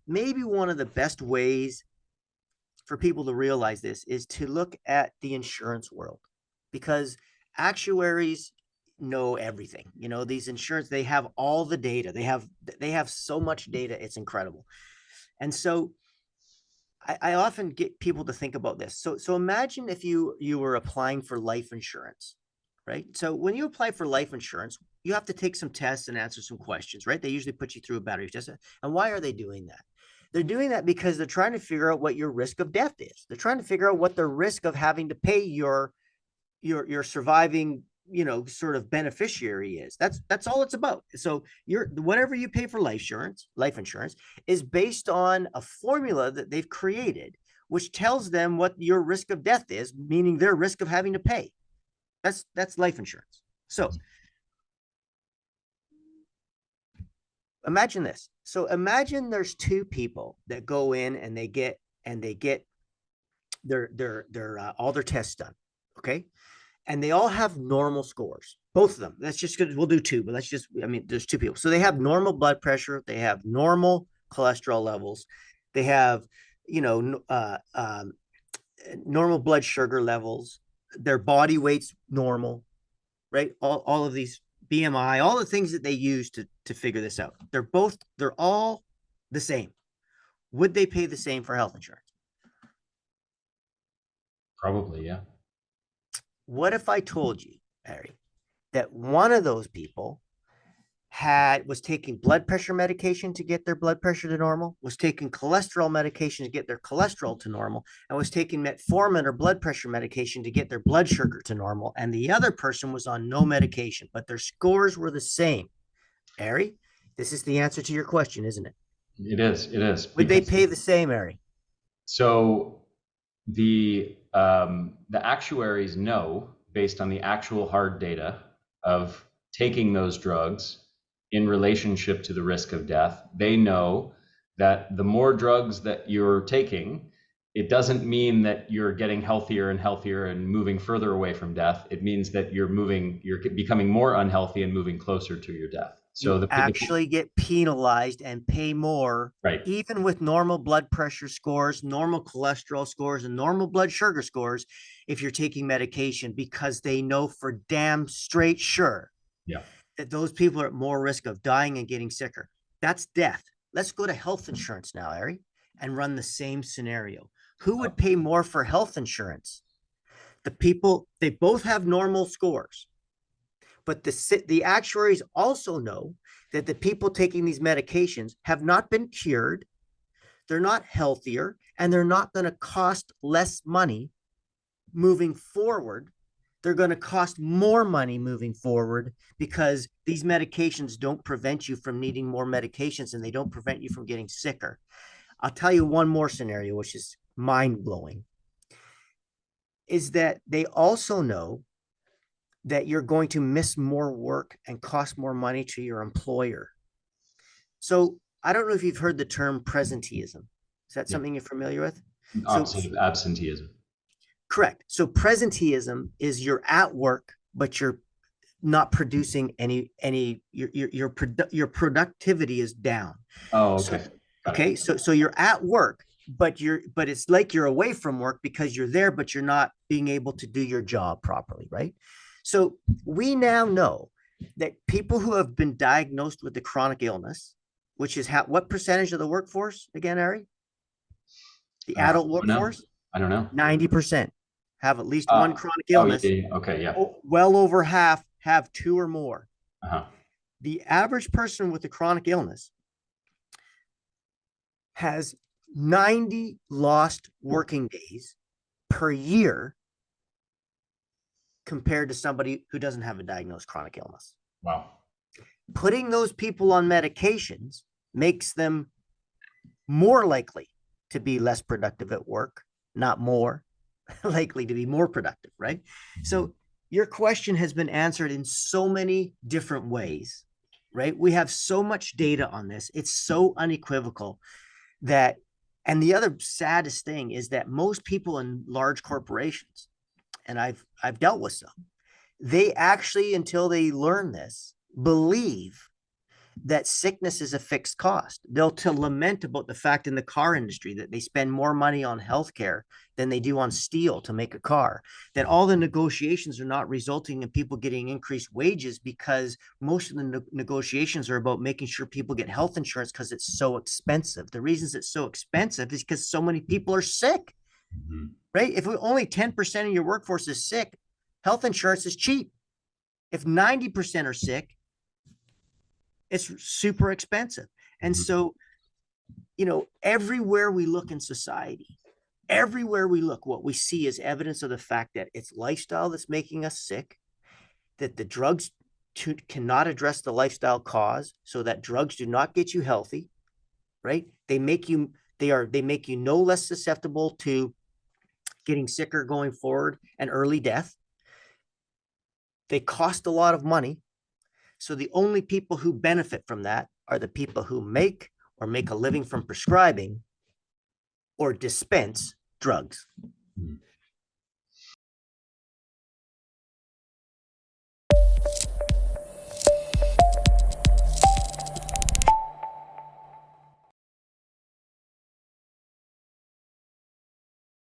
maybe one of the best ways for people to realize this is to look at the insurance world, because actuaries know everything. You know, these insurance, they have all the data. They have so much data, it's incredible. And so I often get people to think about this. So imagine if you were applying for life insurance, right? So when you apply for life insurance, you have to take some tests and answer some questions, right? They usually put you through a battery test. And why are they doing that? They're doing that because they're trying to figure out what your risk of death is. They're trying to figure out what the risk of having to pay your surviving, sort of beneficiary is. That's all it's about. So whatever you pay for life insurance is based on a formula that they've created, which tells them what your risk of death is, meaning their risk of having to pay. That's life insurance. So imagine this. So imagine there's two people that go in and they get their all their tests done. Okay. And they all have normal scores, both of them. That's just good. We'll do two, but there's two people. So they have normal blood pressure. They have normal cholesterol levels. They have, normal blood sugar levels. Their body weight's normal, right? All of these BMI, all the things that they use to figure this out. They're all the same. Would they pay the same for health insurance? Probably, yeah. What if I told you, Harry, that one of those people was taking blood pressure medication to get their blood pressure to normal, was taking cholesterol medication to get their cholesterol to normal, and was taking metformin or blood pressure medication to get their blood sugar to normal, and the other person was on no medication, but their scores were the same? Harry, this is the answer to your question, isn't it? It is. Would they pay the same, Harry? So the actuaries know, based on the actual hard data of taking those drugs in relationship to the risk of death, they know that the more drugs that you're taking, it doesn't mean that you're getting healthier and healthier and moving further away from death. It means that you're becoming more unhealthy and moving closer to your death. So you actually get penalized and pay more, right, even with normal blood pressure scores, normal cholesterol scores, and normal blood sugar scores, if you're taking medication, because they know for damn straight sure yeah, that those people are at more risk of dying and getting sicker. That's death. Let's go to health insurance now, Ari, and run the same scenario. Who would pay more for health insurance? The people, they both have normal scores. But the actuaries also know that the people taking these medications have not been cured, they're not healthier, and they're not going to cost less money moving forward. They're going to cost more money moving forward, because these medications don't prevent you from needing more medications, and they don't prevent you from getting sicker. I'll tell you one more scenario, which is mind-blowing, is that they also know that you're going to miss more work and cost more money to your employer. So I don't know if you've heard the term presenteeism. Is that something you're familiar with? opposite of absenteeism. Correct. So presenteeism is you're at work, but you're not producing your productivity is down. Oh, okay. Okay. So you're at work, but it's like you're away from work because you're there, but you're not being able to do your job properly, right? So we now know that people who have been diagnosed with the chronic illness, which is what percentage of the workforce again, Ari? The adult workforce? I don't know. 90% have at least one chronic illness. Yeah. Okay, yeah. Well over half have two or more. Uh-huh. The average person with a chronic illness has 90 lost working days per year compared to somebody who doesn't have a diagnosed chronic illness. Wow. Putting those people on medications makes them more likely to be less productive at work, not more likely to be more productive, right? So your question has been answered in so many different ways, right? We have so much data on this. It's so unequivocal that, and the other saddest thing is that most people in large corporations, and I've dealt with some, they actually, until they learn this, believe that sickness is a fixed cost. They'll to lament about the fact in the car industry that they spend more money on healthcare than they do on steel to make a car. That all the negotiations are not resulting in people getting increased wages because most of the negotiations are about making sure people get health insurance because it's so expensive. The reasons it's so expensive is because so many people are sick. Mm-hmm. Right? If only 10% of your workforce is sick, health insurance is cheap. If 90% are sick, it's super expensive. And so, everywhere we look in society, everywhere we look, what we see is evidence of the fact that it's lifestyle that's making us sick, that the drugs cannot address the lifestyle cause, so that drugs do not get you healthy, right? They make you no less susceptible to getting sicker going forward and early death. They cost a lot of money. So the only people who benefit from that are the people who make a living from prescribing or dispense drugs.